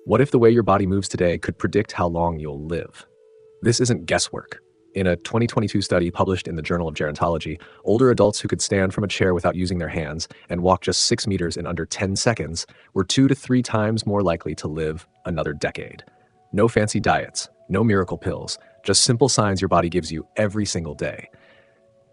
What if the way your body moves today could predict how long you'll live? This isn't guesswork. In a 2022 study published in the Journal of Gerontology, older adults who could stand from a chair without using their hands and walk just 6 meters in under 10 seconds were 2 to 3 times more likely to live another decade. No fancy diets, no miracle pills, just simple signs your body gives you every single day.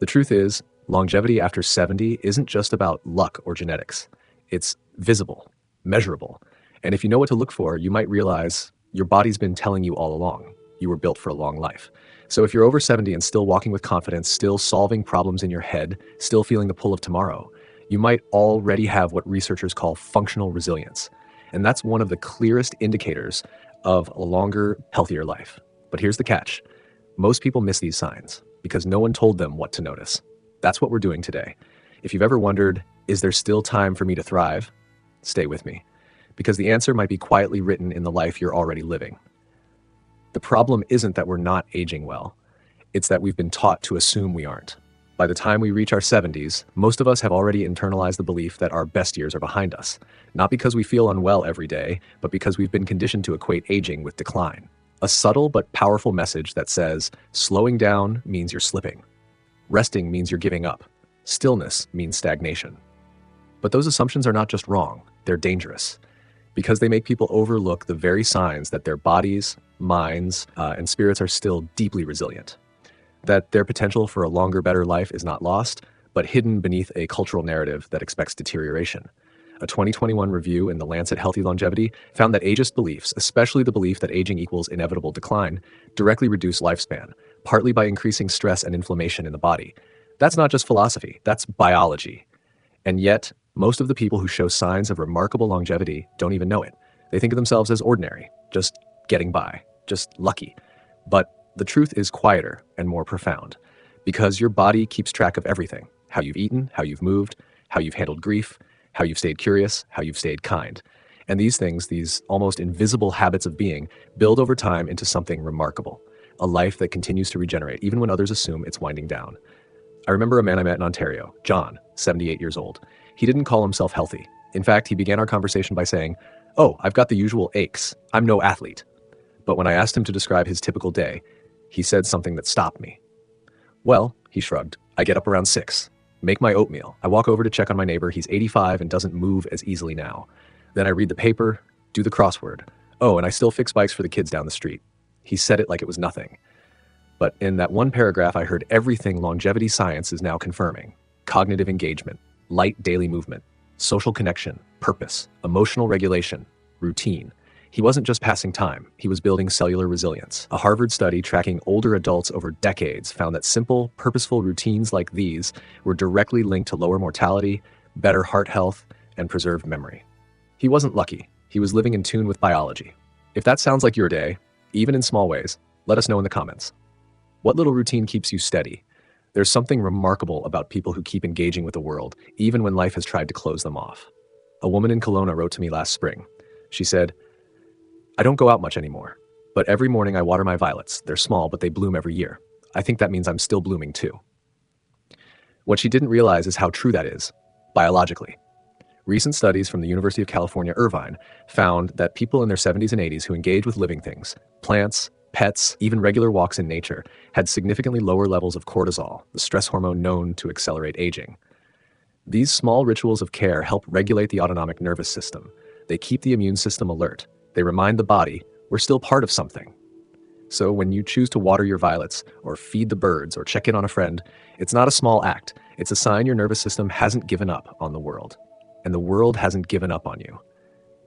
The truth is, longevity after 70 isn't just about luck or genetics. It's visible, measurable. And if you know what to look for, you might realize your body's been telling you all along. You were built for a long life. So if you're over 70 and still walking with confidence, still solving problems in your head, still feeling the pull of tomorrow, you might already have what researchers call functional resilience. And that's one of the clearest indicators of a longer, healthier life. But here's the catch. Most people miss these signs because no one told them what to notice. That's what we're doing today. If you've ever wondered, is there still time for me to thrive? Stay with me, because the answer might be quietly written in the life you're already living. The problem isn't that we're not aging well. It's that we've been taught to assume we aren't. By the time we reach our 70s, most of us have already internalized the belief that our best years are behind us, not because we feel unwell every day, but because we've been conditioned to equate aging with decline. A subtle but powerful message that says, slowing down means you're slipping. Resting means you're giving up. Stillness means stagnation. But those assumptions are not just wrong, they're dangerous, because they make people overlook the very signs that their bodies, minds, and spirits are still deeply resilient. That their potential for a longer, better life is not lost, but hidden beneath a cultural narrative that expects deterioration. A 2021 review in the Lancet Healthy Longevity found that ageist beliefs, especially the belief that aging equals inevitable decline, directly reduce lifespan, partly by increasing stress and inflammation in the body. That's not just philosophy, that's biology. And yet, most of the people who show signs of remarkable longevity don't even know it. They think of themselves as ordinary, just getting by, just lucky. But the truth is quieter and more profound, because your body keeps track of everything: how you've eaten, how you've moved, how you've handled grief, how you've stayed curious, how you've stayed kind. And these things, these almost invisible habits of being, build over time into something remarkable, a life that continues to regenerate even when others assume it's winding down. I remember a man I met in Ontario, John, 78 years old. He didn't call himself healthy. In fact, he began our conversation by saying, "Oh, I've got the usual aches. I'm no athlete." But when I asked him to describe his typical day, he said something that stopped me. "Well," he shrugged, "I get up around 6, make my oatmeal. I walk over to check on my neighbor. He's 85 and doesn't move as easily now. Then I read the paper, do the crossword. Oh, and I still fix bikes for the kids down the street." He said it like it was nothing. But in that one paragraph, I heard everything longevity science is now confirming: cognitive engagement, light daily movement, social connection, purpose, emotional regulation, routine. He wasn't just passing time, he was building cellular resilience. A Harvard study tracking older adults over decades found that simple, purposeful routines like these were directly linked to lower mortality, better heart health, and preserved memory. He wasn't lucky, he was living in tune with biology. If that sounds like your day, even in small ways, let us know in the comments. What little routine keeps you steady? There's something remarkable about people who keep engaging with the world, even when life has tried to close them off. A woman in Kelowna wrote to me last spring. She said, "I don't go out much anymore, but every morning I water my violets. They're small, but they bloom every year. I think that means I'm still blooming too." What she didn't realize is how true that is, biologically. Recent studies from the University of California, Irvine, found that people in their 70s and 80s who engage with living things, plants, pets, even regular walks in nature, had significantly lower levels of cortisol, the stress hormone known to accelerate aging. These small rituals of care help regulate the autonomic nervous system. They keep the immune system alert. They remind the body we're still part of something. So when you choose to water your violets, or feed the birds, or check in on a friend, it's not a small act. It's a sign your nervous system hasn't given up on the world. And the world hasn't given up on you.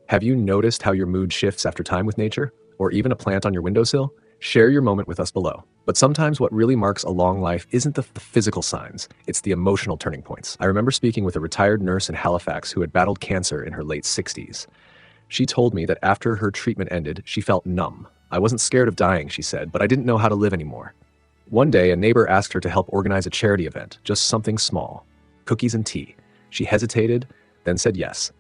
Have you noticed how your mood shifts after time with nature? Or even a plant on your windowsill? Share your moment with us below. But sometimes what really marks a long life isn't the physical signs, it's the emotional turning points. I remember speaking with a retired nurse in Halifax who had battled cancer in her late 60s. She told me that after her treatment ended, she felt numb. "I wasn't scared of dying," she said, "but I didn't know how to live anymore." One day, a neighbor asked her to help organize a charity event, just something small, cookies and tea. She hesitated, then said yes.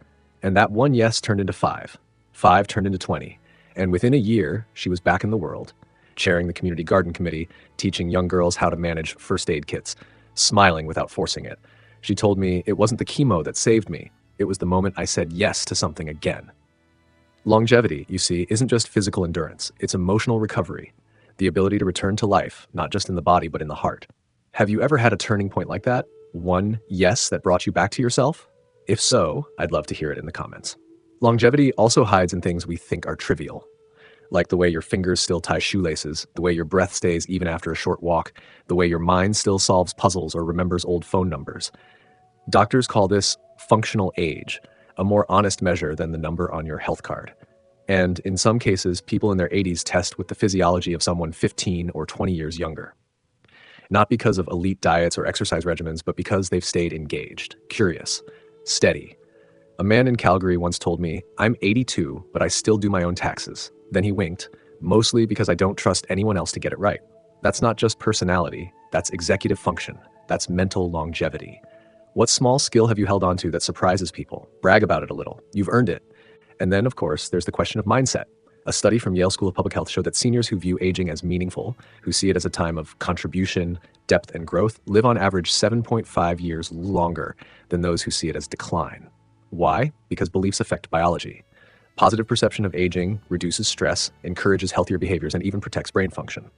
And that one yes turned into 5. 5 turned into 20. And within a year, she was back in the world, chairing the community garden committee, teaching young girls how to manage first aid kits, smiling without forcing it. She told me it wasn't the chemo that saved me. It was the moment I said yes to something again. Longevity, you see, isn't just physical endurance, it's emotional recovery, the ability to return to life, not just in the body, but in the heart. Have you ever had a turning point like that? One yes that brought you back to yourself? If so, I'd love to hear it in the comments. Longevity also hides in things we think are trivial, like the way your fingers still tie shoelaces, the way your breath stays even after a short walk, the way your mind still solves puzzles or remembers old phone numbers. Doctors call this functional age, a more honest measure than the number on your health card. And in some cases, people in their 80s test with the physiology of someone 15 or 20 years younger. Not because of elite diets or exercise regimens, but because they've stayed engaged, curious, steady. A man in Calgary once told me, "I'm 82, but I still do my own taxes." Then he winked, "Mostly because I don't trust anyone else to get it right." That's not just personality, that's executive function, that's mental longevity. What small skill have you held onto that surprises people? Brag about it a little. You've earned it. And then, of course, there's the question of mindset. A study from Yale School of Public Health showed that seniors who view aging as meaningful, who see it as a time of contribution, depth, and growth, live on average 7.5 years longer than those who see it as decline. Why? Because beliefs affect biology. Positive perception of aging reduces stress, encourages healthier behaviors, and even protects brain function.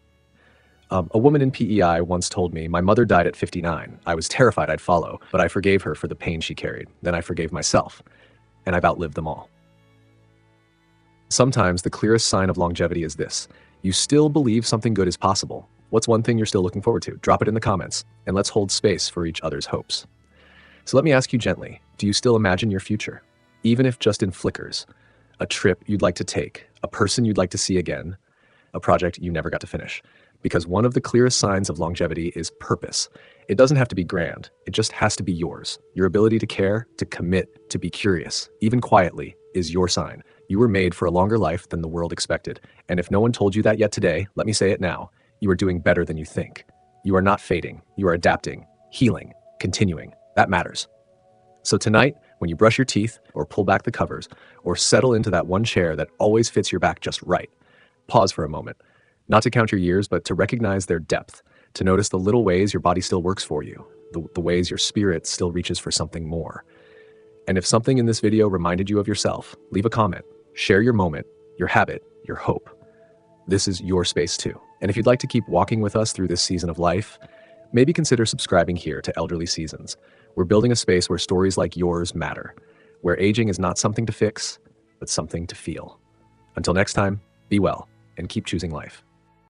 A woman in PEI once told me, "My mother died at 59. I was terrified I'd follow, but I forgave her for the pain she carried. Then I forgave myself, and I've outlived them all." Sometimes the clearest sign of longevity is this: you still believe something good is possible. What's one thing you're still looking forward to? Drop it in the comments, and let's hold space for each other's hopes. So let me ask you gently, do you still imagine your future? Even if just in flickers, a trip you'd like to take, a person you'd like to see again, a project you never got to finish. Because one of the clearest signs of longevity is purpose. It doesn't have to be grand, it just has to be yours. Your ability to care, to commit, to be curious, even quietly, is your sign. You were made for a longer life than the world expected. And if no one told you that yet today, let me say it now. You are doing better than you think. You are not fading. You are adapting, healing, continuing. That matters. So tonight, when you brush your teeth, or pull back the covers, or settle into that one chair that always fits your back just right, pause for a moment. Not to count your years, but to recognize their depth, to notice the little ways your body still works for you, the ways your spirit still reaches for something more. And if something in this video reminded you of yourself, leave a comment, share your moment, your habit, your hope. This is your space too. And if you'd like to keep walking with us through this season of life, maybe consider subscribing here to Elderly Seasons. We're building a space where stories like yours matter, where aging is not something to fix, but something to feel. Until next time, be well and keep choosing life.